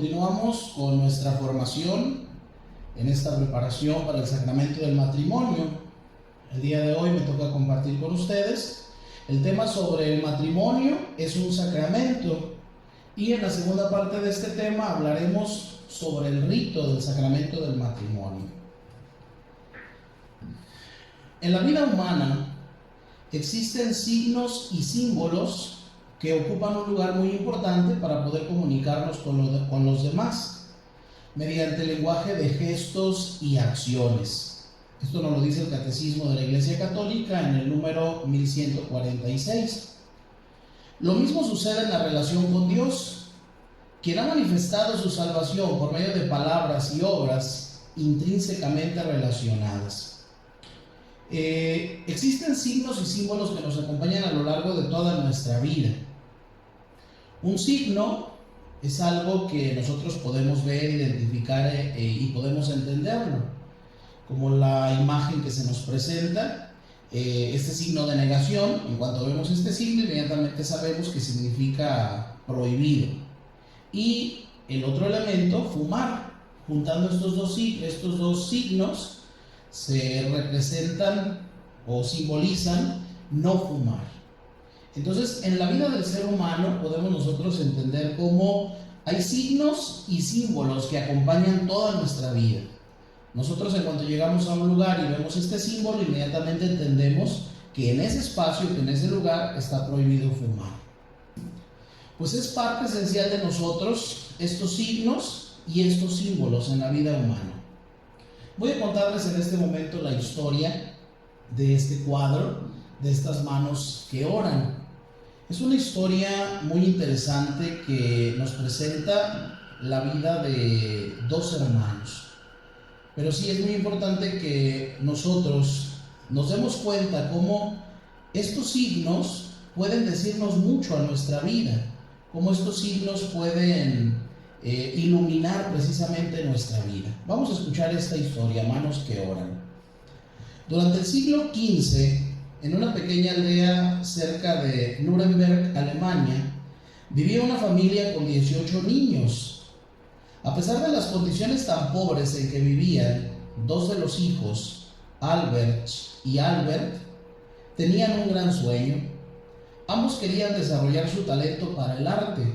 Continuamos con nuestra formación en esta preparación para el sacramento del matrimonio. El día de hoy me toca compartir con ustedes el tema sobre el matrimonio es un sacramento, y en la segunda parte de este tema hablaremos sobre el rito del sacramento del matrimonio. En la vida humana existen signos y símbolos que ocupan un lugar muy importante para poder comunicarnos con los demás mediante el lenguaje de gestos y acciones. Esto nos lo dice el Catecismo de la Iglesia Católica en el número 1146. Lo mismo sucede en la relación con Dios, quien ha manifestado su salvación por medio de palabras y obras intrínsecamente relacionadas. Existen signos y símbolos que nos acompañan a lo largo de toda nuestra vida. Un signo es algo que nosotros podemos ver, identificar y podemos entenderlo, como la imagen que se nos presenta, este signo de negación. En cuanto vemos este signo, inmediatamente sabemos que significa prohibido. Y el otro elemento, fumar. Juntando estos dos signos, se representan o simbolizan no fumar. Entonces, en la vida del ser humano podemos nosotros entender cómo hay signos y símbolos que acompañan toda nuestra vida. Nosotros, en cuanto llegamos a un lugar y vemos este símbolo, inmediatamente entendemos que en ese espacio, que en ese lugar está prohibido fumar. Pues es parte esencial de nosotros estos signos y estos símbolos en la vida humana. Voy a contarles en este momento la historia de este cuadro, de estas manos que oran. Es una historia muy interesante que nos presenta la vida de dos hermanos. Pero sí es muy importante que nosotros nos demos cuenta cómo estos signos pueden decirnos mucho a nuestra vida, cómo estos signos pueden iluminar precisamente nuestra vida. Vamos a escuchar esta historia, manos que oran. Durante el siglo XV, en una pequeña aldea cerca de Nuremberg, Alemania, vivía una familia con 18 niños. A pesar de las condiciones tan pobres en que vivían, dos de los hijos, Albert y Albert, tenían un gran sueño. Ambos querían desarrollar su talento para el arte,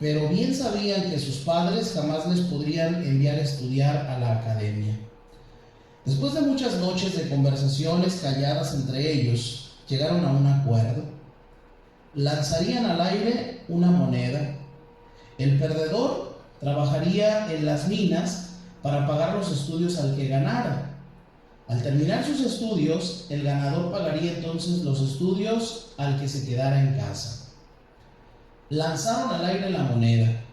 pero bien sabían que sus padres jamás les podrían enviar a estudiar a la academia. Después de muchas noches de conversaciones calladas entre ellos, llegaron a un acuerdo. Lanzarían al aire una moneda. El perdedor trabajaría en las minas para pagar los estudios al que ganara. Al terminar sus estudios, el ganador pagaría entonces los estudios al que se quedara en casa. Lanzaron al aire la moneda.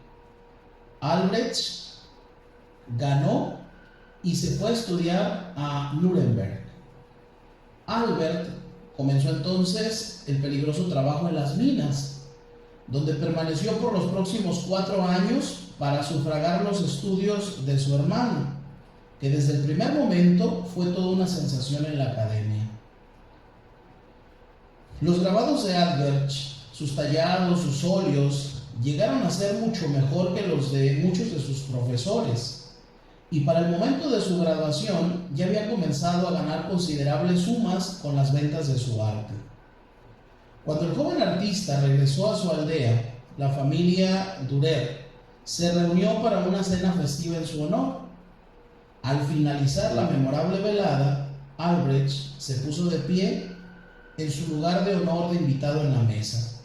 Albrecht ganó y se fue a estudiar a Nuremberg. Albert comenzó entonces el peligroso trabajo en las minas, donde permaneció por los próximos 4 años para sufragar los estudios de su hermano, que desde el primer momento fue toda una sensación en la academia. Los grabados de Albert, sus tallados, sus óleos, llegaron a ser mucho mejor que los de muchos de sus profesores, y para el momento de su graduación ya había comenzado a ganar considerables sumas con las ventas de su arte. Cuando el joven artista regresó a su aldea, la familia Dürer se reunió para una cena festiva en su honor. Al finalizar la memorable velada, Albrecht se puso de pie en su lugar de honor de invitado en la mesa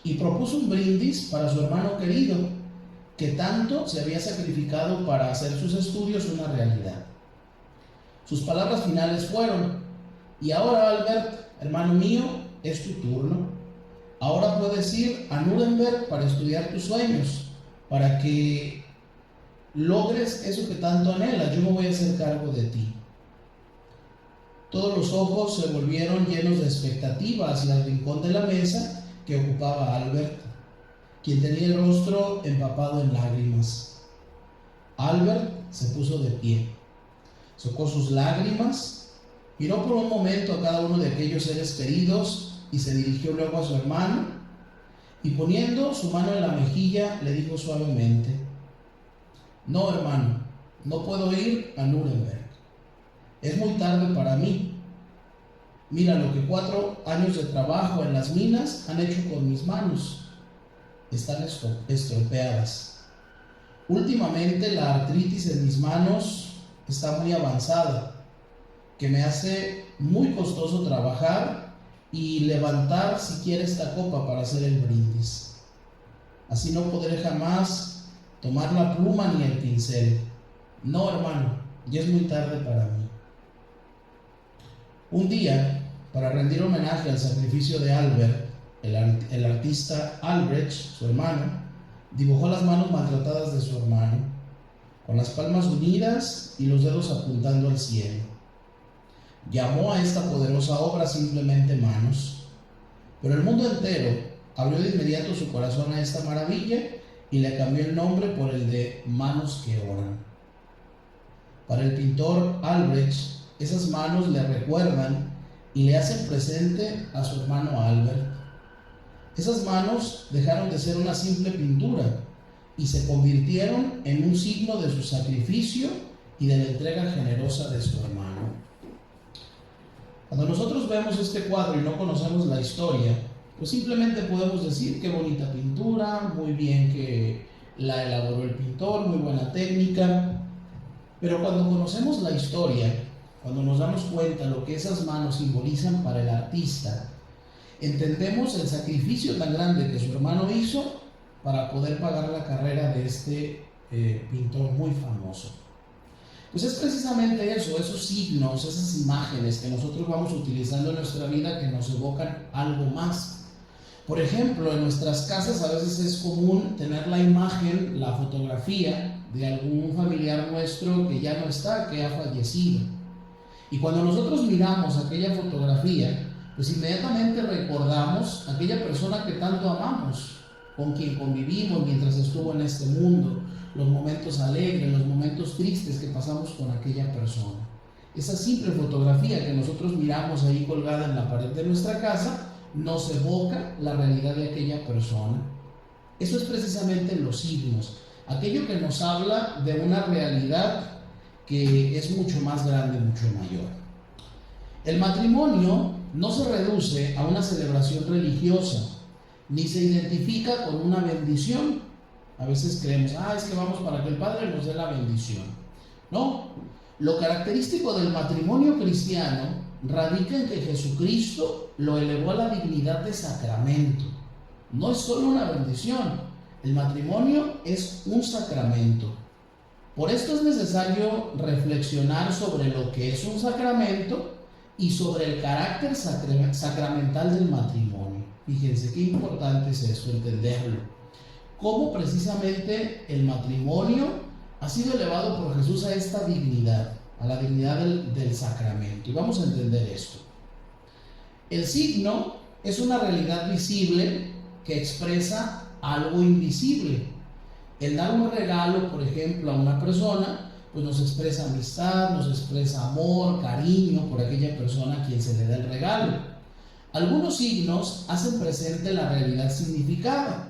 y propuso un brindis para su hermano querido, que tanto se había sacrificado para hacer sus estudios una realidad. Sus palabras finales fueron: y ahora, Albert, hermano mío, es tu turno. Ahora puedes ir a Nuremberg para estudiar tus sueños, para que logres eso que tanto anhelas. Yo me voy a hacer cargo de ti. Todos los ojos se volvieron llenos de expectativa hacia el rincón de la mesa que ocupaba Albert, quien tenía el rostro empapado en lágrimas. Albert se puso de pie, secó sus lágrimas, miró por un momento a cada uno de aquellos seres queridos y se dirigió luego a su hermano, y poniendo su mano en la mejilla le dijo suavemente: No, hermano, no puedo ir a Nuremberg. Es muy tarde para mí. Mira lo que 4 años de trabajo en las minas han hecho con mis manos. Están estropeadas. Últimamente la artritis en mis manos está muy avanzada, que me hace muy costoso trabajar y levantar siquiera esta copa para hacer el brindis. Así no podré jamás tomar la pluma ni el pincel. No, hermano, ya es muy tarde para mí. Un día, para rendir homenaje al sacrificio de Albert, el artista Albrecht, su hermano, dibujó las manos maltratadas de su hermano, con las palmas unidas y los dedos apuntando al cielo. Llamó a esta poderosa obra simplemente manos, pero el mundo entero abrió de inmediato su corazón a esta maravilla y le cambió el nombre por el de manos que oran. Para el pintor Albrecht, esas manos le recuerdan y le hacen presente a su hermano Albert. Esas manos dejaron de ser una simple pintura y se convirtieron en un signo de su sacrificio y de la entrega generosa de su hermano. Cuando nosotros vemos este cuadro y no conocemos la historia, pues simplemente podemos decir qué bonita pintura, muy bien que la elaboró el pintor, muy buena técnica. Pero cuando conocemos la historia, cuando nos damos cuenta de lo que esas manos simbolizan para el artista, entendemos el sacrificio tan grande que su hermano hizo para poder pagar la carrera de este pintor muy famoso. Pues es precisamente eso, esos signos, esas imágenes que nosotros vamos utilizando en nuestra vida que nos evocan algo más. Por ejemplo, en nuestras casas a veces es común tener la imagen, la fotografía de algún familiar nuestro que ya no está, que ha fallecido. Y cuando nosotros miramos aquella fotografía, pues inmediatamente recordamos a aquella persona que tanto amamos, con quien convivimos mientras estuvo en este mundo, los momentos alegres, los momentos tristes que pasamos con aquella persona. Esa simple fotografía que nosotros miramos ahí colgada en la pared de nuestra casa nos evoca la realidad de aquella persona. Eso es precisamente los signos, aquello que nos habla de una realidad que es mucho más grande, mucho mayor. El matrimonio no se reduce a una celebración religiosa, ni se identifica con una bendición. A veces creemos, es que vamos para que el Padre nos dé la bendición. No, lo característico del matrimonio cristiano radica en que Jesucristo lo elevó a la dignidad de sacramento. No es solo una bendición, el matrimonio es un sacramento. Por esto es necesario reflexionar sobre lo que es un sacramento y sobre el carácter sacramental del matrimonio. Fíjense qué importante es esto, entenderlo. Cómo precisamente el matrimonio ha sido elevado por Jesús a esta dignidad, a la dignidad del sacramento. Y vamos a entender esto. El signo es una realidad visible que expresa algo invisible. El dar un regalo, por ejemplo, a una persona, pues nos expresa amistad, nos expresa amor, cariño por aquella persona a quien se le da el regalo. Algunos signos hacen presente la realidad significada.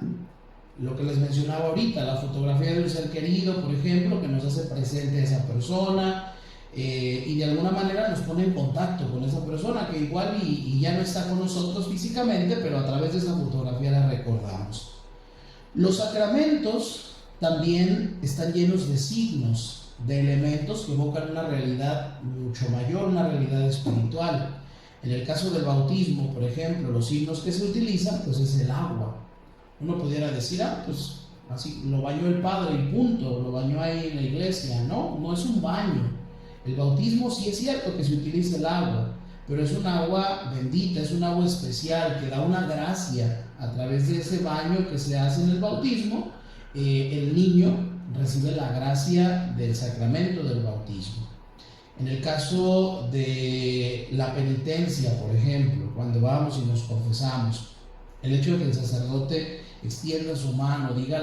Lo que les mencionaba ahorita, la fotografía de un ser querido, por ejemplo, que nos hace presente a esa persona y de alguna manera nos pone en contacto con esa persona que igual y ya no está con nosotros físicamente, pero a través de esa fotografía la recordamos. Los sacramentos también están llenos de signos, de elementos que evocan una realidad mucho mayor, una realidad espiritual. En el caso del bautismo, por ejemplo, los signos que se utilizan, pues es el agua. Uno pudiera decir, pues así lo bañó el Padre y punto, lo bañó ahí en la iglesia. No, no es un baño. El bautismo sí es cierto que se utiliza el agua, pero es un agua bendita, es un agua especial que da una gracia. A través de ese baño que se hace en el bautismo, el niño recibe la gracia del sacramento del bautismo. En el caso de la penitencia, por ejemplo, cuando vamos y nos confesamos, el hecho de que el sacerdote extienda su mano, diga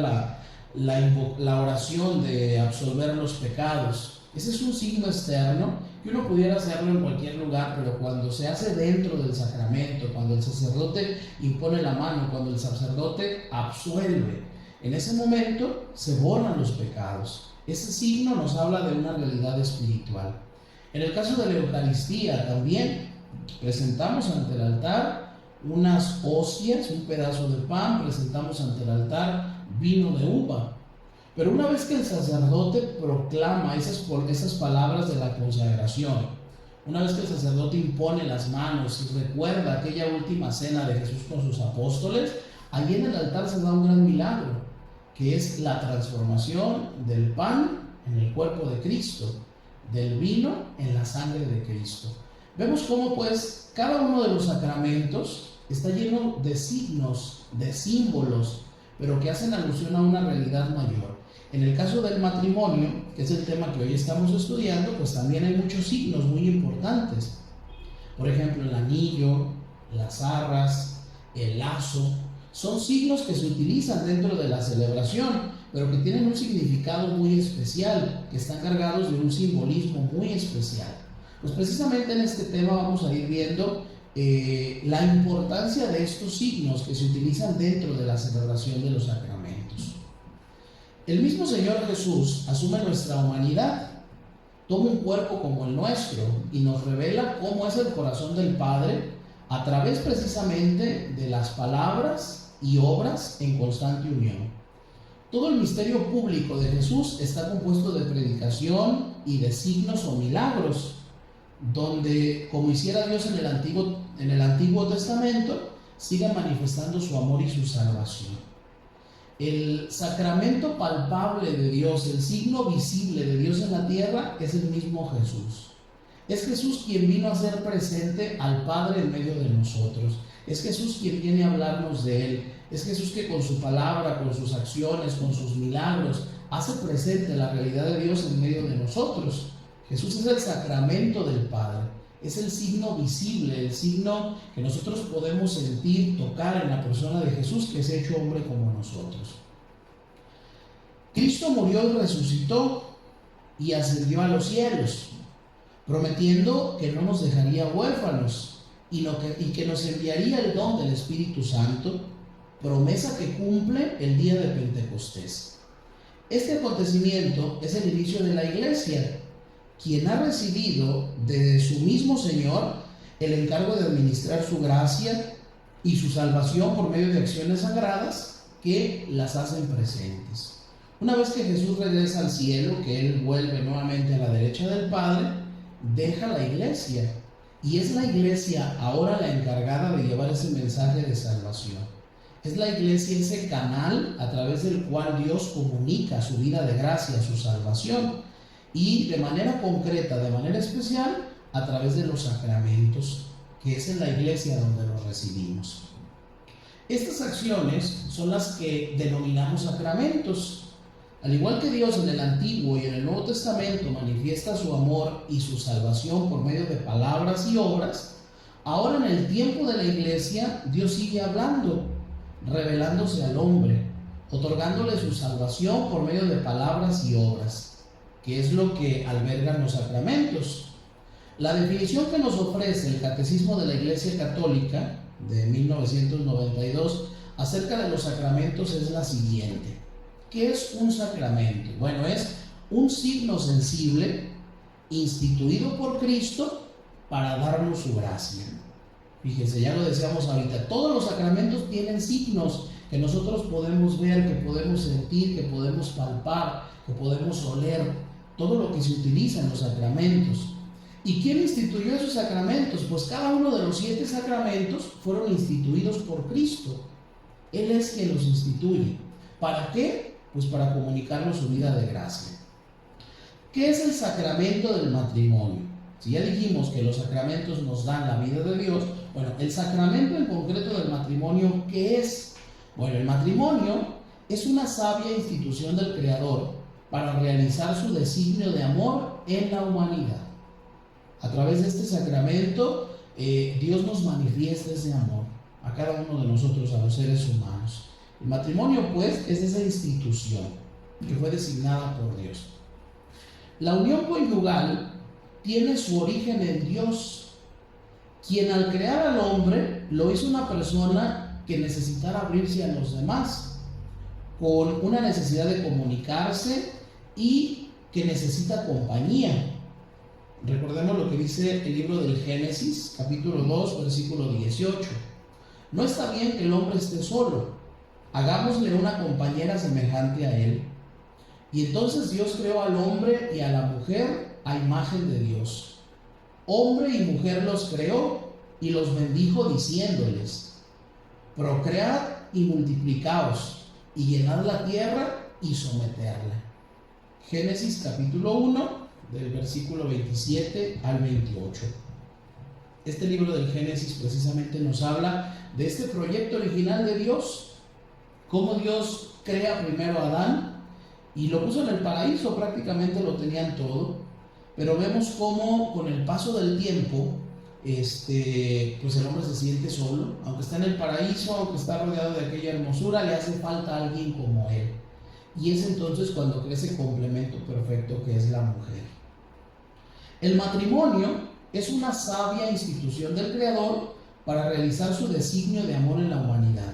la oración de absolver los pecados, ese es un signo externo que uno pudiera hacerlo en cualquier lugar, pero cuando se hace dentro del sacramento, cuando el sacerdote impone la mano, cuando el sacerdote absuelve, en ese momento se borran los pecados. Ese signo nos habla de una realidad espiritual. En el caso de la Eucaristía también presentamos ante el altar unas hostias, un pedazo de pan, presentamos ante el altar vino de uva. Pero una vez que el sacerdote proclama esas palabras de la consagración, una vez que el sacerdote impone las manos y recuerda aquella última cena de Jesús con sus apóstoles, allí en el altar se da un gran milagro, que es la transformación del pan en el cuerpo de Cristo, del vino en la sangre de Cristo. Vemos cómo pues cada uno de los sacramentos está lleno de signos, de símbolos, pero que hacen alusión a una realidad mayor. En el caso del matrimonio, que es el tema que hoy estamos estudiando, pues también hay muchos signos muy importantes. Por ejemplo, el anillo, las arras, el lazo, son signos que se utilizan dentro de la celebración, pero que tienen un significado muy especial, que están cargados de un simbolismo muy especial. Pues precisamente en este tema vamos a ir viendo la importancia de estos signos que se utilizan dentro de la celebración de los sacramentos. El mismo Señor Jesús asume nuestra humanidad, toma un cuerpo como el nuestro y nos revela cómo es el corazón del Padre a través precisamente de las palabras y obras en constante unión. Todo el misterio público de Jesús está compuesto de predicación y de signos o milagros, donde, como hiciera Dios en el Antiguo Testamento, siga manifestando su amor y su salvación. El sacramento palpable de Dios, el signo visible de Dios en la tierra, es el mismo Jesús. Es Jesús quien vino a ser presente al Padre en medio de nosotros. Es Jesús quien viene a hablarnos de Él. Es Jesús que con su palabra, con sus acciones, con sus milagros, hace presente la realidad de Dios en medio de nosotros. Jesús es el sacramento del Padre. Es el signo visible, el signo que nosotros podemos sentir, tocar en la persona de Jesús, que es hecho hombre como nosotros. Cristo murió y resucitó y ascendió a los cielos, prometiendo que no nos dejaría huérfanos y que nos enviaría el don del Espíritu Santo, promesa que cumple el día de Pentecostés. Este acontecimiento es el inicio de la Iglesia, quien ha recibido de su mismo Señor el encargo de administrar su gracia y su salvación por medio de acciones sagradas que las hacen presentes. Una vez que Jesús regresa al cielo, que Él vuelve nuevamente a la derecha del Padre, deja la iglesia, y es la iglesia ahora la encargada de llevar ese mensaje de salvación. Es la iglesia ese canal a través del cual Dios comunica su vida de gracia, su salvación, y de manera concreta, de manera especial, a través de los sacramentos, que es en la iglesia donde los recibimos. Estas acciones son las que denominamos sacramentos. Al igual que Dios en el Antiguo y en el Nuevo Testamento manifiesta su amor y su salvación por medio de palabras y obras, ahora en el tiempo de la iglesia Dios sigue hablando, revelándose al hombre, otorgándole su salvación por medio de palabras y obras, que es lo que albergan los sacramentos. La definición que nos ofrece el Catecismo de la Iglesia Católica de 1992 acerca de los sacramentos es la siguiente. ¿Qué es un sacramento? Bueno, es un signo sensible instituido por Cristo para darnos su gracia. Fíjense, ya lo decíamos ahorita, todos los sacramentos tienen signos que nosotros podemos ver, que podemos sentir, que podemos palpar, que podemos oler, todo lo que se utiliza en los sacramentos. ¿Y quién instituyó esos sacramentos? Pues cada uno de los 7 sacramentos fueron instituidos por Cristo. Él es quien los instituye. ¿Para qué? Pues para comunicarnos su vida de gracia. ¿Qué es el sacramento del matrimonio? Si ya dijimos que los sacramentos nos dan la vida de Dios, bueno, el sacramento en concreto del matrimonio, ¿qué es? Bueno, el matrimonio es una sabia institución del Creador para realizar su designio de amor en la humanidad. A través de este sacramento, Dios nos manifiesta ese amor a cada uno de nosotros, a los seres humanos. El matrimonio, pues, es esa institución que fue designada por Dios. La unión conyugal tiene su origen en Dios, quien al crear al hombre lo hizo una persona que necesitara abrirse a los demás, con una necesidad de comunicarse y que necesita compañía. Recordemos lo que dice el libro del Génesis, capítulo 2, versículo 18. No está bien que el hombre esté solo, hagámosle una compañera semejante a él. Y entonces Dios creó al hombre y a la mujer a imagen de Dios. Hombre y mujer los creó y los bendijo diciéndoles: procread y multiplicaos, y llenad la tierra y someterla. Génesis capítulo 1, del versículo 27 al 28. Este libro del Génesis precisamente nos habla de este proyecto original de Dios, cómo Dios crea primero a Adán y lo puso en el paraíso, prácticamente lo tenían todo, pero vemos cómo con el paso del tiempo, pues el hombre se siente solo, aunque está en el paraíso, aunque está rodeado de aquella hermosura, le hace falta alguien como él. Y es entonces cuando cree ese complemento perfecto que es la mujer. El matrimonio es una sabia institución del Creador para realizar su designio de amor en la humanidad.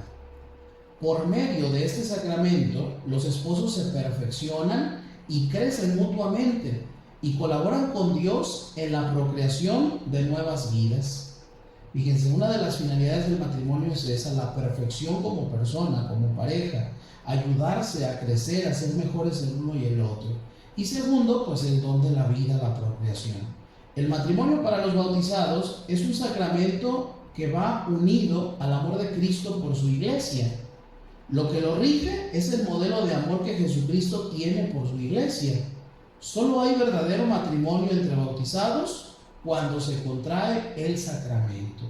Por medio de este sacramento, los esposos se perfeccionan y crecen mutuamente y colaboran con Dios en la procreación de nuevas vidas. Fíjense, una de las finalidades del matrimonio es esa, la perfección como persona, como pareja, ayudarse a crecer, a ser mejores el uno y el otro. Y segundo, pues el don de la vida, la procreación. El matrimonio para los bautizados es un sacramento que va unido al amor de Cristo por su iglesia. Lo que lo rige es el modelo de amor que Jesucristo tiene por su iglesia. Solo hay verdadero matrimonio entre bautizados cuando se contrae el sacramento.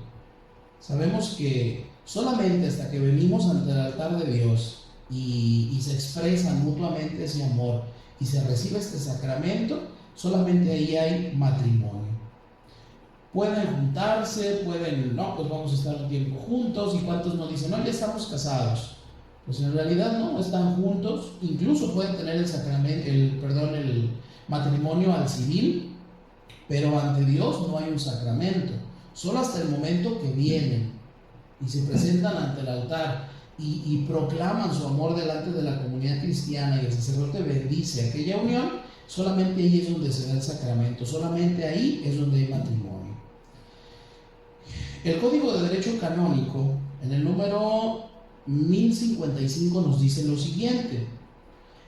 Sabemos que solamente hasta que venimos ante el altar de Dios y se expresan mutuamente ese amor y se recibe este sacramento, solamente ahí hay matrimonio. Pueden juntarse, no, pues vamos a estar un tiempo juntos, y cuántos nos dicen, no, ya estamos casados. Pues en realidad no, están juntos, incluso pueden tener el matrimonio al civil, pero ante Dios no hay un sacramento, solo hasta el momento que vienen y se presentan ante el altar y proclaman su amor delante de la comunidad cristiana y el sacerdote bendice aquella unión, solamente ahí es donde se da el sacramento, solamente ahí es donde hay matrimonio. El Código de Derecho Canónico, en el número 1055, nos dice lo siguiente: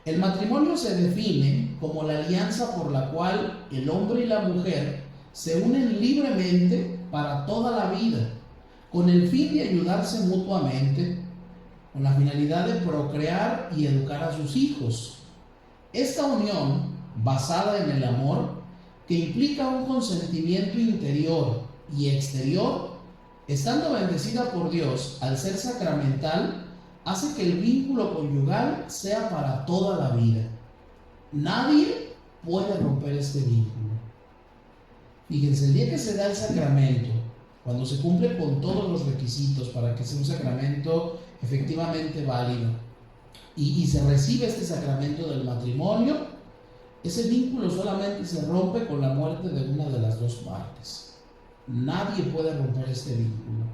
el matrimonio se define como la alianza por la cual el hombre y la mujer se unen libremente para toda la vida, con el fin de ayudarse mutuamente, con la finalidad de procrear y educar a sus hijos. Esta unión, basada en el amor, que implica un consentimiento interior y exterior, estando bendecida por Dios al ser sacramental, hace que el vínculo conyugal sea para toda la vida. Nadie puede romper este vínculo. Fíjense, el día que se da el sacramento, cuando se cumple con todos los requisitos para que sea un sacramento efectivamente válido y se recibe este sacramento del matrimonio, ese vínculo solamente se rompe con la muerte de una de las dos partes. Nadie puede romper este vínculo.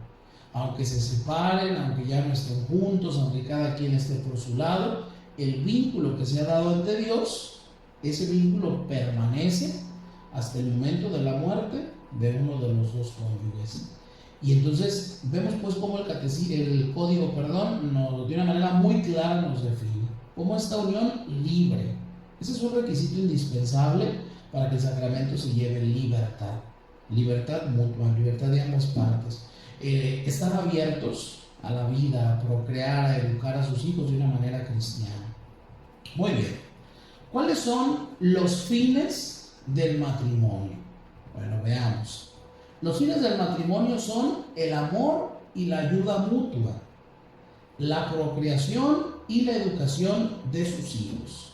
Aunque se separen, aunque ya no estén juntos, aunque cada quien esté por su lado, el vínculo que se ha dado ante Dios, ese vínculo permanece hasta el momento de la muerte de uno de los dos cónyuges. Y entonces vemos pues cómo el código, de una manera muy clara nos define como esta unión libre. Ese es un requisito indispensable para que el sacramento se lleve en libertad mutua, libertad de ambas partes. Estar abiertos a la vida, a procrear, a educar a sus hijos de una manera cristiana. Muy bien. ¿Cuáles son los fines del matrimonio? Bueno, veamos. Los fines del matrimonio son el amor y la ayuda mutua, la procreación y la educación de sus hijos.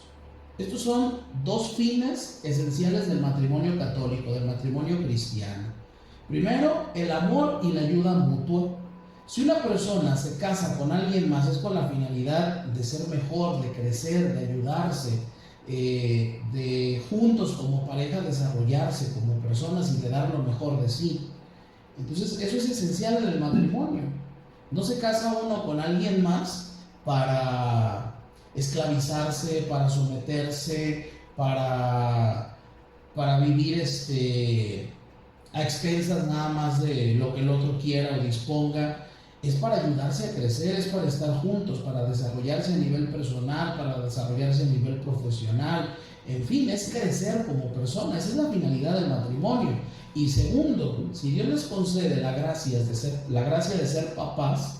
Estos son dos fines esenciales del matrimonio católico, del matrimonio cristiano. Primero, el amor y la ayuda mutua. Si una persona se casa con alguien más es con la finalidad de ser mejor, de crecer, de ayudarse, de juntos como pareja desarrollarse como personas y de dar lo mejor de sí. Entonces eso es esencial en el matrimonio. No se casa uno con alguien más para esclavizarse, para someterse, para, para vivir a expensas nada más de lo que el otro quiera o disponga. Es para ayudarse a crecer, es para estar juntos, para desarrollarse a nivel personal, para desarrollarse a nivel profesional. En fin, es crecer como persona. Esa es la finalidad del matrimonio. Y segundo, si Dios les concede la gracia de ser papás,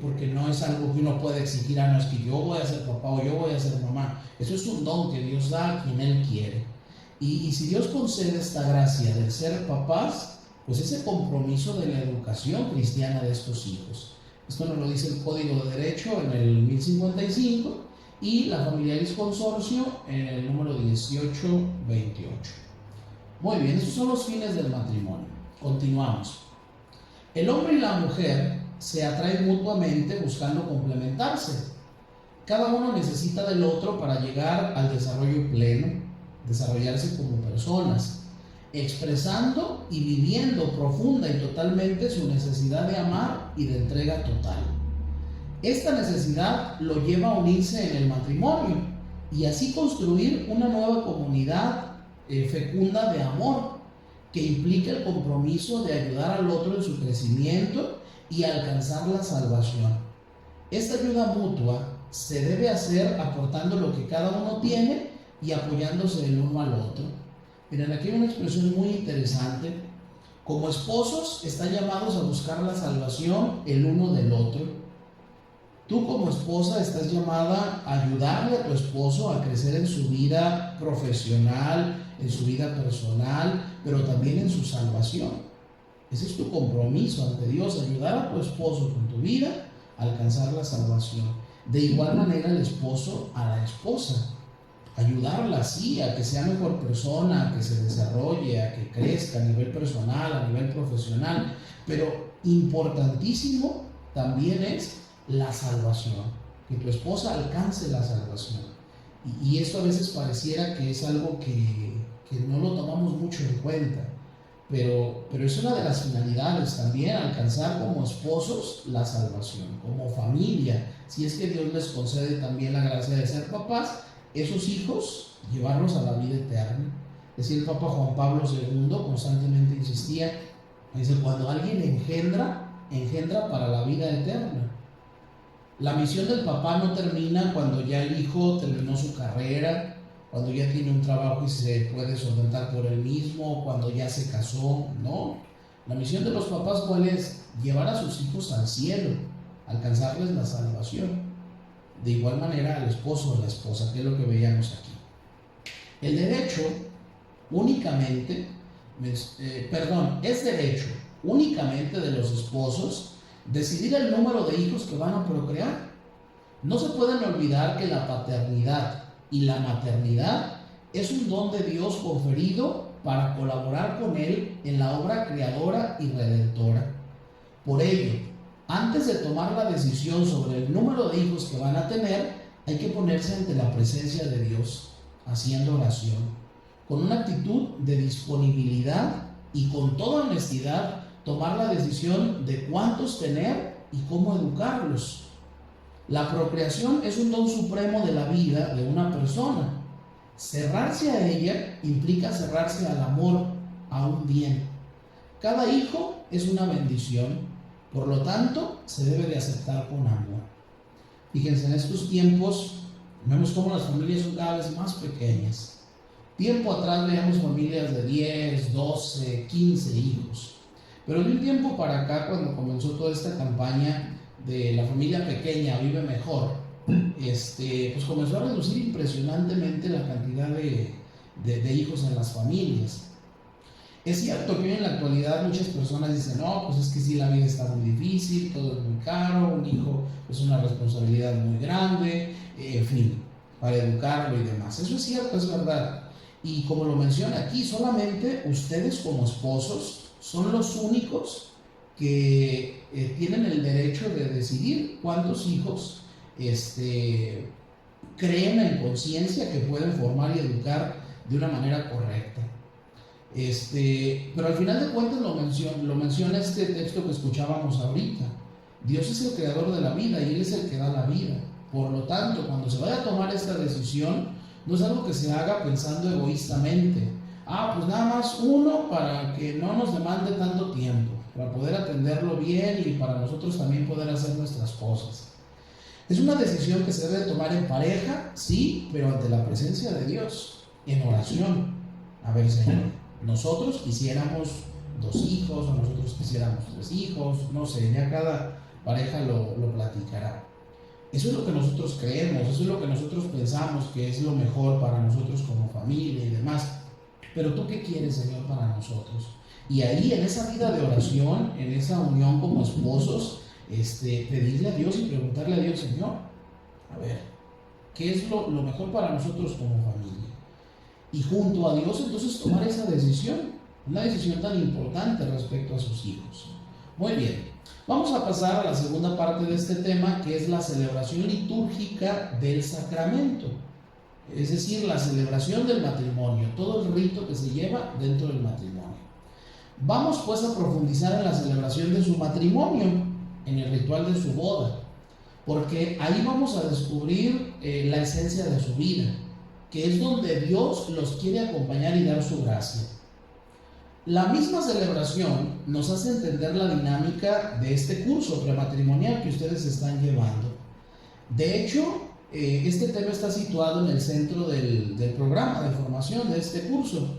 porque no es algo que uno puede exigir, no es que yo voy a ser papá o yo voy a ser mamá. Eso es un don que Dios da a quien Él quiere. Y si Dios concede esta gracia de ser papás, pues ese compromiso de la educación cristiana de estos hijos. Esto nos lo dice el Código de Derecho en el 1055 y la Familiaris Consortio en el número 1828. Muy bien, esos son los fines del matrimonio. Continuamos. El hombre y la mujer se atraen mutuamente buscando complementarse. Cada uno necesita del otro para llegar al desarrollo pleno, desarrollarse como personas, expresando y viviendo profunda y totalmente su necesidad de amar y de entrega total. Esta necesidad lo lleva a unirse en el matrimonio y así construir una nueva comunidad fecunda de amor que implica el compromiso de ayudar al otro en su crecimiento y alcanzar la salvación. Esta ayuda mutua se debe hacer aportando lo que cada uno tiene y apoyándose el uno al otro. Miren, aquí hay una expresión muy interesante. Como esposos están llamados a buscar la salvación el uno del otro. Tú como esposa estás llamada a ayudarle a tu esposo a crecer en su vida profesional, en su vida personal, pero también en su salvación. Ese es tu compromiso ante Dios, ayudar a tu esposo con tu vida a alcanzar la salvación. De igual manera el esposo a la esposa. Ayudarla así a que sea mejor persona, a que se desarrolle, a que crezca a nivel personal, a nivel profesional. Pero importantísimo también es la salvación, que tu esposa alcance la salvación. Y esto a veces pareciera que es algo que no lo tomamos mucho en cuenta, pero es una de las finalidades también, alcanzar como esposos la salvación, como familia, si es que Dios les concede también la gracia de ser papás, esos hijos, llevarlos a la vida eterna. Decía el Papa Juan Pablo II, constantemente insistía, dice, cuando alguien engendra para la vida eterna. La misión del papá no termina cuando ya el hijo terminó su carrera, cuando ya tiene un trabajo y se puede solventar por él mismo, cuando ya se casó, no. La misión de los papás, ¿cuál es? Llevar a sus hijos al cielo, alcanzarles la salvación. De igual manera al esposo o la esposa, que es lo que veíamos aquí. El derecho únicamente, es derecho únicamente de los esposos decidir el número de hijos que van a procrear. No se pueden olvidar que la paternidad y la maternidad es un don de Dios conferido para colaborar con Él en la obra creadora y redentora. Por ello, antes de tomar la decisión sobre el número de hijos que van a tener, hay que ponerse ante la presencia de Dios, haciendo oración, con una actitud de disponibilidad y con toda honestidad, tomar la decisión de cuántos tener y cómo educarlos. La procreación es un don supremo de la vida de una persona. Cerrarse a ella implica cerrarse al amor, a un bien. Cada hijo es una bendición, por lo tanto, se debe de aceptar con amor. Fíjense, en estos tiempos vemos cómo las familias son cada vez más pequeñas. Tiempo atrás veíamos familias de 10, 12, 15 hijos. Pero de un tiempo para acá, cuando comenzó toda esta campaña de la familia pequeña vive mejor, pues comenzó a reducir impresionantemente la cantidad de hijos en las familias. Es cierto que hoy en la actualidad muchas personas dicen, no, pues es que sí, la vida está muy difícil, todo es muy caro, un hijo es una responsabilidad muy grande, en fin, para educarlo y demás. Eso es cierto, es verdad. Y como lo menciona aquí, solamente ustedes como esposos son los únicos que tienen el derecho de decidir cuántos hijos creen en conciencia que pueden formar y educar de una manera correcta. Pero al final de cuentas lo menciona este texto que escuchábamos ahorita. Dios es el creador de la vida y Él es el que da la vida. Por lo tanto, cuando se vaya a tomar esta decisión, no es algo que se haga pensando egoístamente. Pues nada más uno para que no nos demande tanto tiempo, para poder atenderlo bien y para nosotros también poder hacer nuestras cosas. Es una decisión que se debe tomar en pareja, sí, pero ante la presencia de Dios, en oración. A ver, Señor, nosotros quisiéramos 2 hijos, o nosotros quisiéramos 3 hijos, no sé, ya cada pareja lo platicará. Eso es lo que nosotros creemos, eso es lo que nosotros pensamos que es lo mejor para nosotros como familia y demás. Pero ¿tú qué quieres, Señor, para nosotros? Y ahí, en esa vida de oración, en esa unión como esposos, pedirle a Dios y preguntarle a Dios, Señor, a ver, ¿qué es lo mejor para nosotros como familia? Y junto a Dios, entonces, tomar esa decisión, una decisión tan importante respecto a sus hijos. Muy bien, vamos a pasar a la segunda parte de este tema, que es la celebración litúrgica del sacramento. Es decir, la celebración del matrimonio, todo el rito que se lleva dentro del matrimonio. Vamos pues a profundizar en la celebración de su matrimonio, en el ritual de su boda, porque ahí vamos a descubrir la esencia de su vida, que es donde Dios los quiere acompañar y dar su gracia. La misma celebración nos hace entender la dinámica de este curso prematrimonial que ustedes están llevando. De hecho, este tema está situado en el centro del programa de formación de este curso,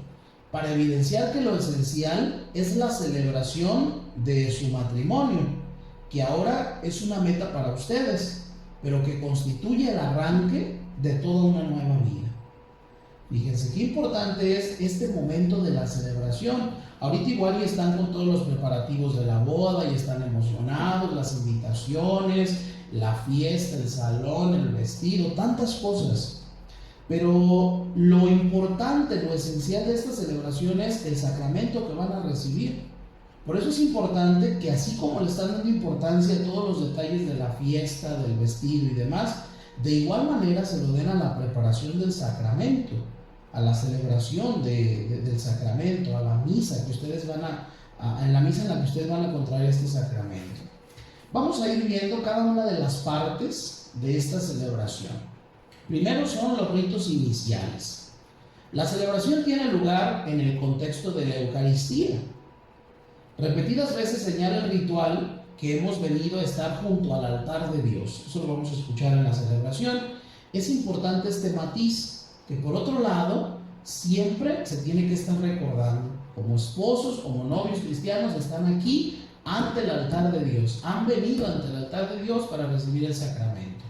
para evidenciar que lo esencial es la celebración de su matrimonio, que ahora es una meta para ustedes, pero que constituye el arranque de toda una nueva vida. Fíjense qué importante es este momento de la celebración. Ahorita igual ya están con todos los preparativos de la boda y están emocionados, las invitaciones, la fiesta, el salón, el vestido, tantas cosas. Pero lo importante, lo esencial de esta celebración es el sacramento que van a recibir. Por eso es importante que, así como le están dando importancia a todos los detalles de la fiesta, del vestido y demás, de igual manera se lo den a la preparación del sacramento, a la celebración del sacramento, a la misa que ustedes en la misa en la que ustedes van a contraer este sacramento. Vamos a ir viendo cada una de las partes de esta celebración. Primero son los ritos iniciales. La celebración tiene lugar en el contexto de la Eucaristía. Repetidas veces señala el ritual que hemos venido a estar junto al altar de Dios. Eso lo vamos a escuchar en la celebración. Es importante este matiz, que por otro lado, siempre se tiene que estar recordando. Como esposos, como novios cristianos, están aquí ante el altar de Dios. Han venido ante el altar de Dios para recibir el sacramento.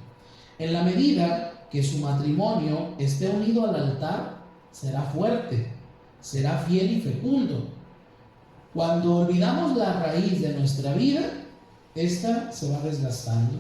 En la medida que su matrimonio esté unido al altar, será fuerte, será fiel y fecundo. Cuando olvidamos la raíz de nuestra vida, esta se va desgastando.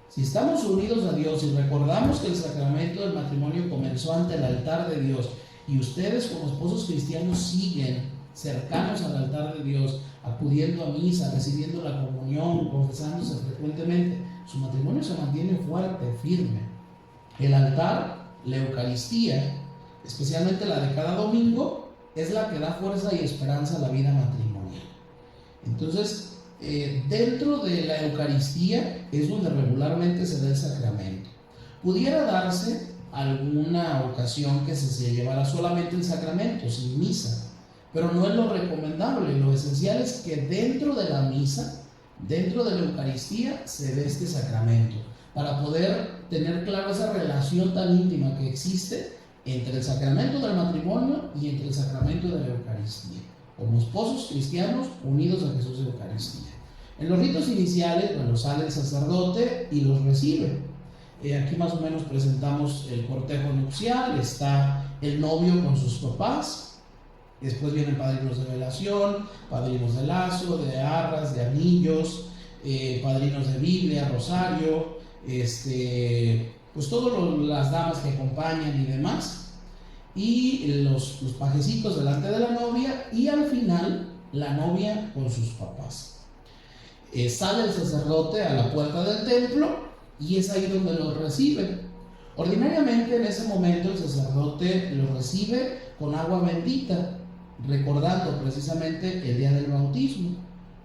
Si estamos unidos a Dios y recordamos que el sacramento del matrimonio comenzó ante el altar de Dios, y ustedes como esposos cristianos siguen cercanos al altar de Dios, acudiendo a misa, recibiendo la comunión, confesándose frecuentemente, su matrimonio se mantiene fuerte, firme. El altar, la Eucaristía, especialmente la de cada domingo, es la que da fuerza y esperanza a la vida matrimonial. Entonces, dentro de la Eucaristía es donde regularmente se da el sacramento. Pudiera darse alguna ocasión que se llevara solamente el sacramento, sin misa, pero no es lo recomendable. Lo esencial es que dentro de la misa, dentro de la Eucaristía, se dé este sacramento, para poder tener claro esa relación tan íntima que existe entre el sacramento del matrimonio y entre el sacramento de la Eucaristía, como esposos cristianos unidos a Jesús de Eucaristía. En los ritos iniciales, sale el sacerdote y los recibe. Aquí más o menos presentamos el cortejo nupcial, está el novio con sus papás, después vienen padrinos de velación, padrinos de lazo, de arras, de anillos, padrinos de Biblia, rosario, pues todas las damas que acompañan y demás, y los pajecitos delante de la novia, y al final la novia con sus papás. Sale el sacerdote a la puerta del templo y es ahí donde los recibe. Ordinariamente en ese momento el sacerdote los recibe con agua bendita, recordando precisamente el día del bautismo,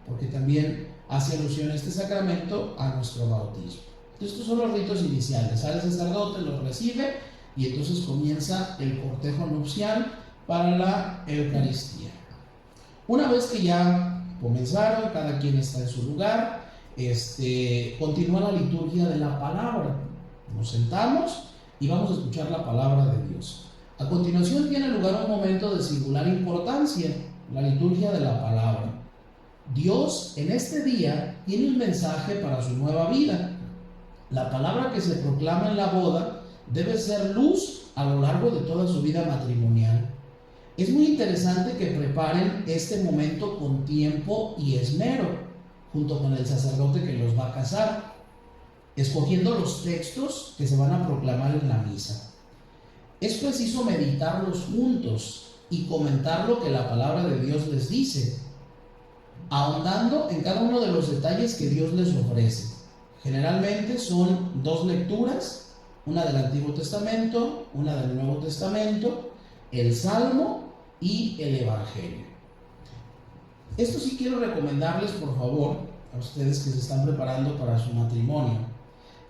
porque también hace alusión a este sacramento a nuestro bautismo. Estos son los ritos iniciales. Sale el sacerdote, los recibe, y entonces comienza el cortejo nupcial para la Eucaristía. Una vez que ya comenzaron, cada quien está en su lugar, continúa la liturgia de la palabra. Nos sentamos y vamos a escuchar la palabra de Dios. A continuación tiene lugar un momento de singular importancia, la liturgia de la palabra. Dios en este día tiene un mensaje para su nueva vida. La palabra que se proclama en la boda debe ser luz a lo largo de toda su vida matrimonial. Es muy interesante que preparen este momento con tiempo y esmero, junto con el sacerdote que los va a casar, escogiendo los textos que se van a proclamar en la misa. Es preciso meditarlos juntos y comentar lo que la palabra de Dios les dice, ahondando en cada uno de los detalles que Dios les ofrece. Generalmente son 2 lecturas, una del Antiguo Testamento, una del Nuevo Testamento, el Salmo y el Evangelio. Esto sí quiero recomendarles, por favor, a ustedes que se están preparando para su matrimonio,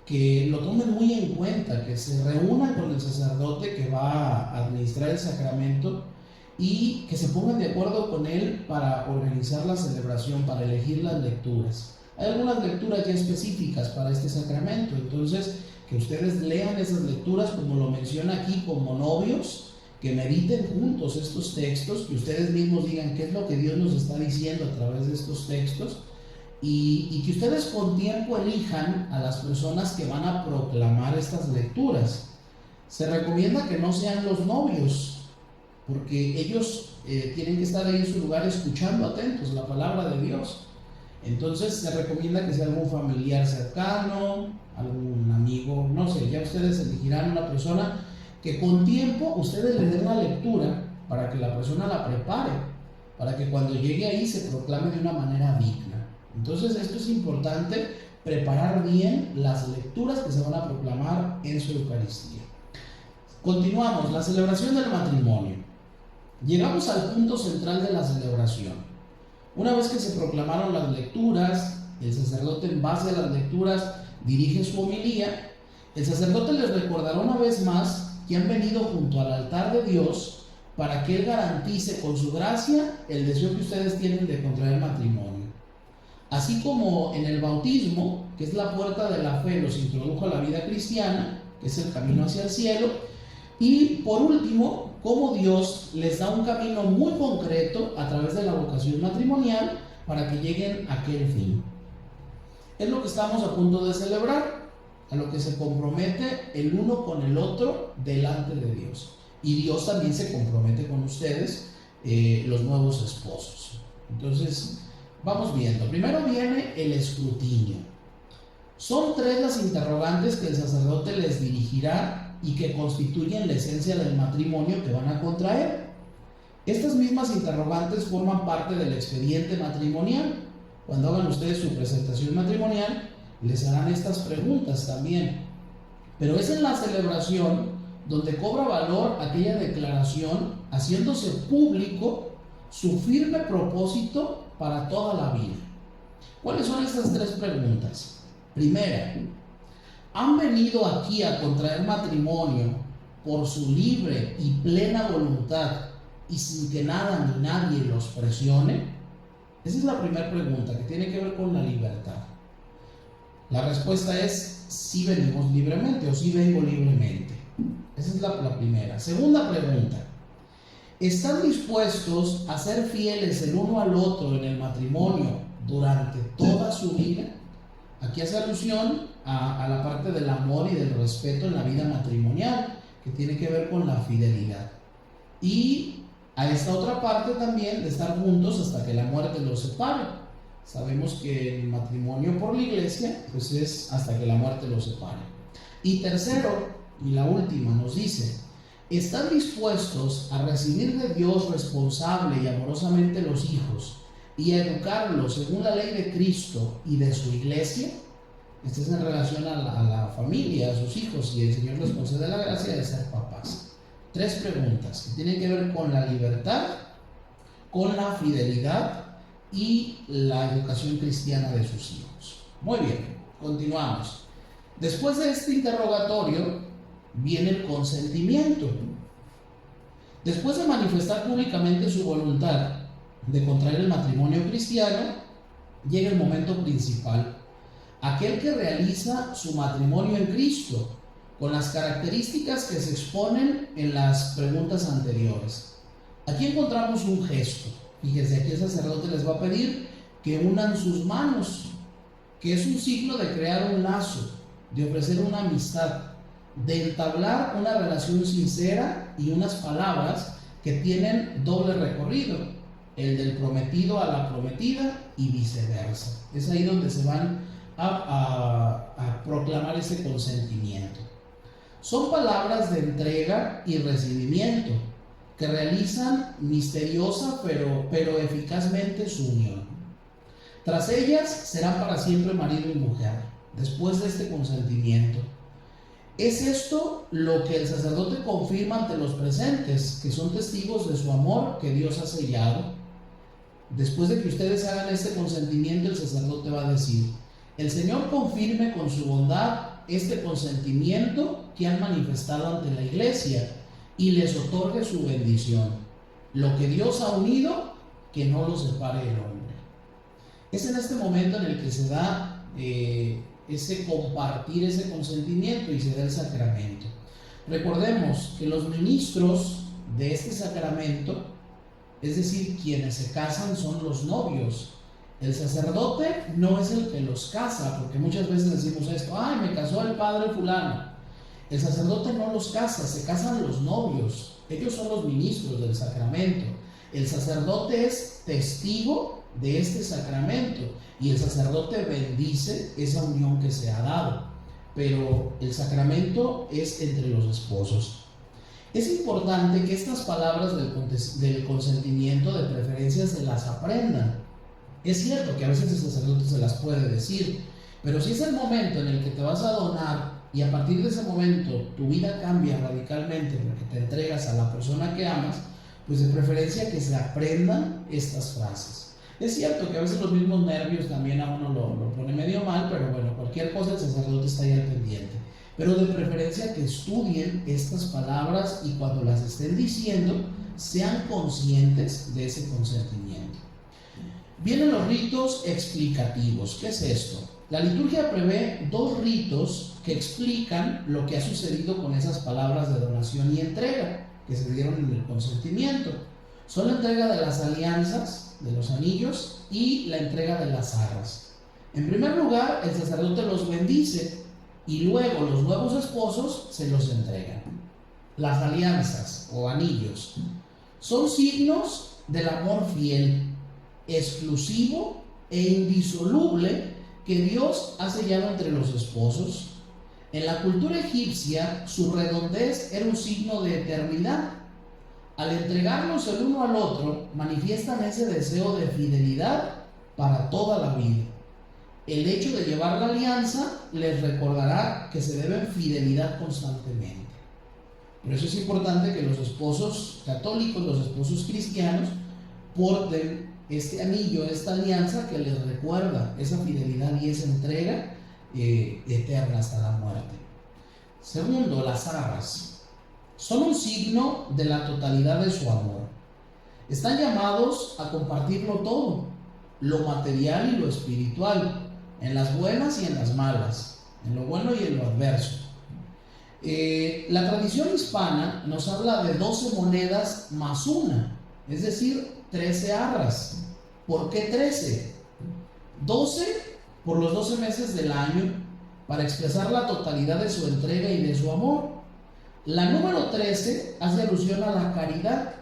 que lo tomen muy en cuenta, que se reúnan con el sacerdote que va a administrar el sacramento y que se pongan de acuerdo con él para organizar la celebración, para elegir las lecturas. Hay algunas lecturas ya específicas para este sacramento, entonces que ustedes lean esas lecturas, como lo menciona aquí, como novios, que mediten juntos estos textos, que ustedes mismos digan qué es lo que Dios nos está diciendo a través de estos textos, y que ustedes con tiempo elijan a las personas que van a proclamar estas lecturas. Se recomienda que no sean los novios, porque ellos tienen que estar ahí en su lugar escuchando atentos la palabra de Dios. Entonces se recomienda que sea algún familiar cercano, algún amigo, no sé, ya ustedes elegirán una persona que con tiempo ustedes le den la lectura para que la persona la prepare, para que cuando llegue ahí se proclame de una manera digna. Entonces esto es importante, preparar bien las lecturas que se van a proclamar en su Eucaristía. Continuamos, la celebración del matrimonio. Llegamos al punto central de la celebración. Una vez que se proclamaron las lecturas, el sacerdote en base a las lecturas dirige su homilía. El sacerdote les recordará una vez más que han venido junto al altar de Dios para que Él garantice con su gracia el deseo que ustedes tienen de contraer matrimonio. Así como en el bautismo, que es la puerta de la fe, los introdujo a la vida cristiana, que es el camino hacia el cielo. Y por último, cómo Dios les da un camino muy concreto a través de la vocación matrimonial para que lleguen a aquel fin. Es lo que estamos a punto de celebrar, a lo que se compromete el uno con el otro delante de Dios. Y Dios también se compromete con ustedes, los nuevos esposos. Entonces, vamos viendo. Primero viene el escrutinio. Son 3 las interrogantes que el sacerdote les dirigirá y que constituyen la esencia del matrimonio que van a contraer. Estas mismas interrogantes forman parte del expediente matrimonial. Cuando hagan ustedes su presentación matrimonial, les harán estas preguntas también. Pero es en la celebración donde cobra valor aquella declaración, haciéndose público su firme propósito para toda la vida. ¿Cuáles son estas 3 preguntas? Primera, ¿han venido aquí a contraer matrimonio por su libre y plena voluntad y sin que nada ni nadie los presione? Esa es la primera pregunta, que tiene que ver con la libertad. La respuesta es sí venimos libremente o sí vengo libremente. Esa es la primera. Segunda pregunta, ¿están dispuestos a ser fieles el uno al otro en el matrimonio durante toda su vida? Aquí hace alusión a la parte del amor y del respeto en la vida matrimonial, que tiene que ver con la fidelidad. Y a esta otra parte también de estar juntos hasta que la muerte los separe. Sabemos que el matrimonio por la iglesia, pues es hasta que la muerte los separe. Y tercero, y la última, nos dice, ¿están dispuestos a recibir de Dios responsable y amorosamente los hijos y a educarlos según la ley de Cristo y de su iglesia? Esta es en relación a la familia, a sus hijos, y el Señor les concede la gracia de ser papás. 3 preguntas que tienen que ver con la libertad, con la fidelidad y la educación cristiana de sus hijos. Muy bien, continuamos. Después de este interrogatorio, viene el consentimiento. Después de manifestar públicamente su voluntad de contraer el matrimonio cristiano, llega el momento principal, aquel que realiza su matrimonio en Cristo, con las características que se exponen en las preguntas anteriores. Aquí encontramos un gesto. Fíjense, aquí el sacerdote les va a pedir que unan sus manos, que es un signo de crear un lazo, de ofrecer una amistad, de entablar una relación sincera y unas palabras que tienen doble recorrido, el del prometido a la prometida y viceversa. Es ahí donde se van a proclamar ese consentimiento. Son palabras de entrega y recibimiento que realizan misteriosa pero eficazmente su unión. Tras ellas serán para siempre marido y mujer, después de este consentimiento. Es esto lo que el sacerdote confirma ante los presentes, que son testigos de su amor que Dios ha sellado. Después de que ustedes hagan este consentimiento, el sacerdote va a decir: el Señor confirme con su bondad este consentimiento que han manifestado ante la Iglesia y les otorgue su bendición. Lo que Dios ha unido, que no lo separe el hombre. Es en este momento en el que se da ese compartir, ese consentimiento, y se da el sacramento. Recordemos que los ministros de este sacramento, es decir, quienes se casan, son los novios. El sacerdote no es el que los casa, porque muchas veces decimos esto: ay, me casó el padre fulano. El sacerdote no los casa, se casan los novios. Ellos son los ministros del sacramento. El sacerdote es testigo de este sacramento y el sacerdote bendice esa unión que se ha dado, pero el sacramento es entre los esposos. Es importante que estas palabras del consentimiento, de preferencia, se las aprendan. Es cierto que a veces el sacerdote se las puede decir, pero si es el momento en el que te vas a donar y a partir de ese momento tu vida cambia radicalmente porque te entregas a la persona que amas, pues de preferencia que se aprendan estas frases. Es cierto que a veces los mismos nervios también a uno lo pone medio mal, pero bueno, cualquier cosa el sacerdote está ahí al pendiente. Pero de preferencia que estudien estas palabras y cuando las estén diciendo sean conscientes de ese consentimiento. Vienen los ritos explicativos. ¿Qué es esto? La liturgia prevé 2 ritos que explican lo que ha sucedido con esas palabras de donación y entrega que se dieron en el consentimiento. Son la entrega de las alianzas, de los anillos, y la entrega de las arras. En primer lugar, el sacerdote los bendice y luego los nuevos esposos se los entregan. Las alianzas o anillos son signos del amor fiel, exclusivo e indisoluble que Dios ha sellado entre los esposos. En la cultura egipcia, su redondez era un signo de eternidad. Al entregarnos el uno al otro, manifiestan ese deseo de fidelidad para toda la vida. El hecho de llevar la alianza les recordará que se deben fidelidad constantemente. Por eso es importante que los esposos católicos, los esposos cristianos, porten este anillo, esta alianza que les recuerda esa fidelidad y esa entrega eterna hasta la muerte. Segundo, las arras son un signo de la totalidad de su amor. Están llamados a compartirlo todo, lo material y lo espiritual, en las buenas y en las malas, en lo bueno y en lo adverso. La tradición hispana nos habla de 12 monedas más una, es decir, 13 arras. ¿Por qué 13? 12 por los 12 meses del año, para expresar la totalidad de su entrega y de su amor. La número 13 hace alusión a la caridad.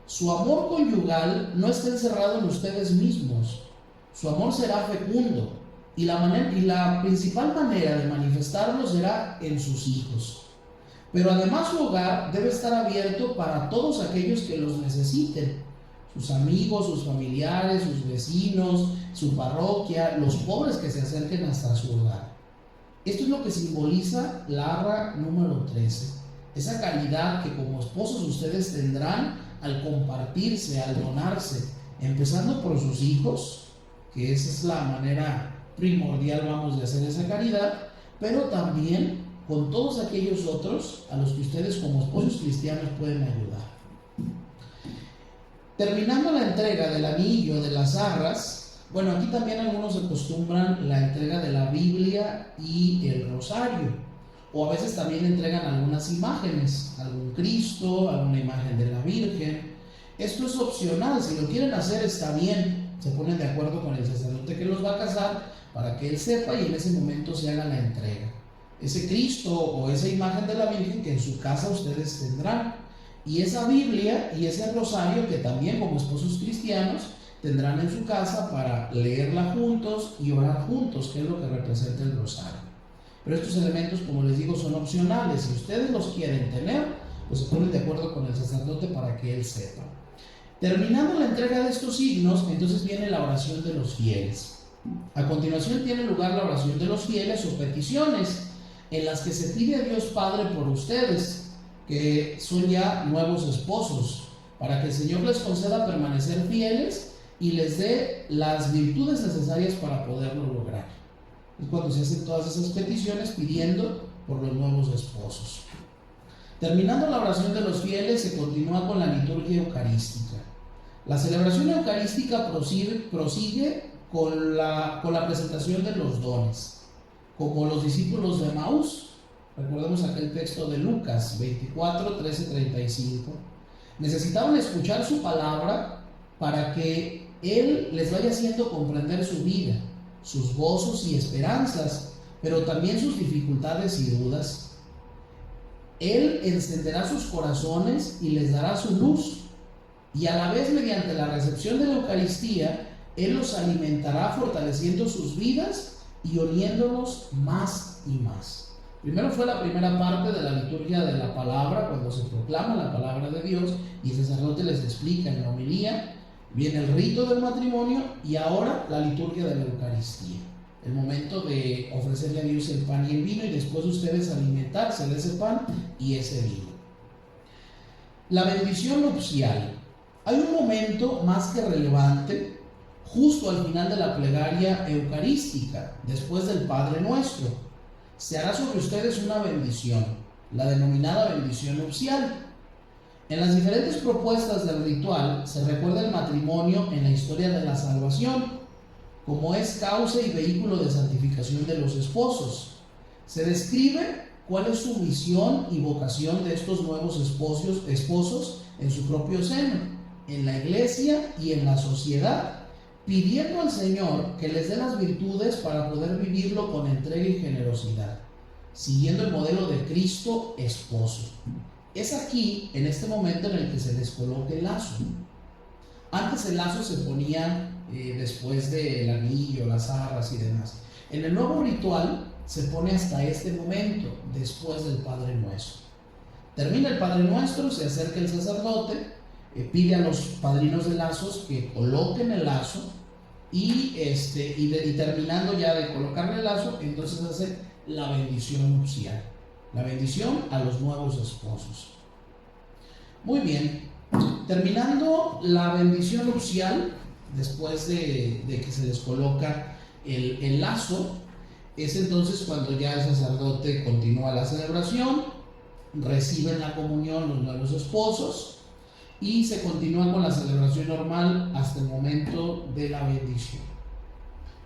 Su amor conyugal no está encerrado en ustedes mismos. Su amor será fecundo y la principal manera de manifestarlo será en sus hijos. Pero además su hogar debe estar abierto para todos aquellos que los necesiten. Sus amigos, sus familiares, sus vecinos, su parroquia, los pobres que se acerquen hasta su hogar. Esto es lo que simboliza la arra número 13. Esa caridad que como esposos ustedes tendrán al compartirse, al donarse, empezando por sus hijos, que esa es la manera primordial, de hacer esa caridad, pero también con todos aquellos otros a los que ustedes como esposos cristianos pueden ayudar. Terminando la entrega del anillo, de las arras, bueno, aquí también algunos acostumbran la entrega de la Biblia y el rosario, o a veces también entregan algunas imágenes, algún Cristo, alguna imagen de la Virgen. Esto es opcional, si lo quieren hacer está bien, se ponen de acuerdo con el sacerdote que los va a casar para que él sepa y en ese momento se haga la entrega. Ese Cristo o esa imagen de la Virgen que en su casa ustedes tendrán, y esa Biblia y ese rosario que también como esposos cristianos tendrán en su casa para leerla juntos y orar juntos, que es lo que representa el rosario. Pero estos elementos, como les digo, son opcionales. Si ustedes los quieren tener, pues se ponen de acuerdo con el sacerdote para que él sepa. Terminando la entrega de estos signos, entonces viene la oración de los fieles. A continuación tiene lugar la oración de los fieles o peticiones, en las que se pide a Dios Padre por ustedes, que son ya nuevos esposos, para que el Señor les conceda permanecer fieles y les dé las virtudes necesarias para poderlo lograr. Es cuando se hacen todas esas peticiones pidiendo por los nuevos esposos. Terminando la oración de los fieles, se continúa con la liturgia eucarística. La celebración eucarística prosigue con la presentación de los dones, como los discípulos de Emaús. Recordemos aquel texto de Lucas 24, 13, 35. Necesitaban escuchar su palabra para que Él les vaya haciendo comprender su vida, sus gozos y esperanzas, pero también sus dificultades y dudas. Él encenderá sus corazones y les dará su luz, y a la vez mediante la recepción de la Eucaristía, Él los alimentará fortaleciendo sus vidas y uniéndolos más y más. Primero fue la primera parte de la liturgia de la palabra, cuando se proclama la palabra de Dios y el sacerdote les explica en la homilía. Viene el rito del matrimonio y ahora la liturgia de la Eucaristía, el momento de ofrecerle a Dios el pan y el vino y después ustedes alimentarse de ese pan y ese vino. La bendición nupcial. Hay un momento más que relevante justo al final de la plegaria eucarística, después del Padre Nuestro. Se hará sobre ustedes una bendición, la denominada bendición nupcial. En las diferentes propuestas del ritual se recuerda el matrimonio en la historia de la salvación, como es causa y vehículo de santificación de los esposos. Se describe cuál es su misión y vocación de estos nuevos esposos en su propio seno, en la iglesia y en la sociedad, pidiendo al Señor que les dé las virtudes para poder vivirlo con entrega y generosidad, siguiendo el modelo de Cristo esposo. Es aquí, en este momento, en el que se les coloca el lazo. Antes el lazo se ponía después del anillo, las arras y demás. En el nuevo ritual se pone hasta este momento, después del Padre Nuestro. Termina el Padre Nuestro, se acerca el sacerdote, pide a los padrinos de lazos que coloquen el lazo y terminando ya de colocarle el lazo, entonces hace la bendición nupcial, la bendición a los nuevos esposos. Muy bien, terminando la bendición nupcial, después de que se les coloca el lazo, es entonces cuando ya el sacerdote continúa la celebración, reciben la comunión los nuevos esposos y se continúa con la celebración normal hasta el momento de la bendición.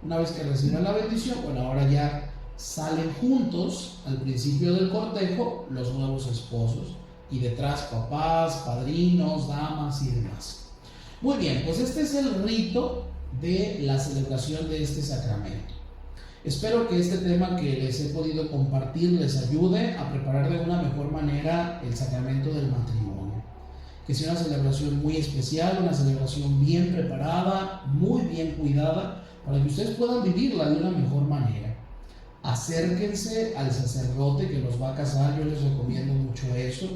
Una vez que reciben la bendición, bueno, ahora ya salen juntos al principio del cortejo los nuevos esposos y detrás papás, padrinos, damas y demás. Muy bien, pues este es el rito de la celebración de este sacramento. Espero que este tema que les he podido compartir les ayude a preparar de una mejor manera el sacramento del matrimonio. Que sea una celebración muy especial, una celebración bien preparada, muy bien cuidada, para que ustedes puedan vivirla de una mejor manera. Acérquense al sacerdote que los va a casar, yo les recomiendo mucho eso.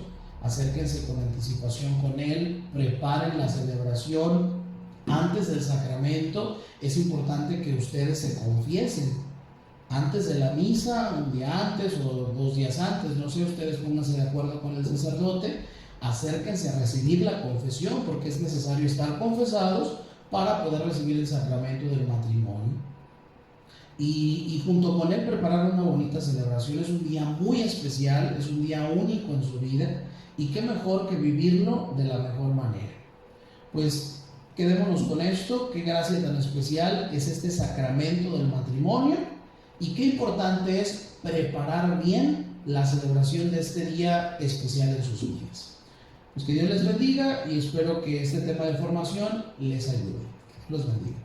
Acérquense con anticipación con él, preparen la celebración antes del sacramento. Es importante que ustedes se confiesen antes de la misa, un día antes o 2 días antes, no sé, ustedes pónganse de acuerdo con el sacerdote. Acérquense a recibir la confesión porque es necesario estar confesados para poder recibir el sacramento del matrimonio. y junto con él preparar una bonita celebración. Es un día muy especial, es un día único en su vida, y qué mejor que vivirlo de la mejor manera. Pues quedémonos con esto, qué gracia tan especial es este sacramento del matrimonio, y qué importante es preparar bien la celebración de este día especial en sus vidas. Pues que Dios les bendiga, y espero que este tema de formación les ayude. Los bendiga.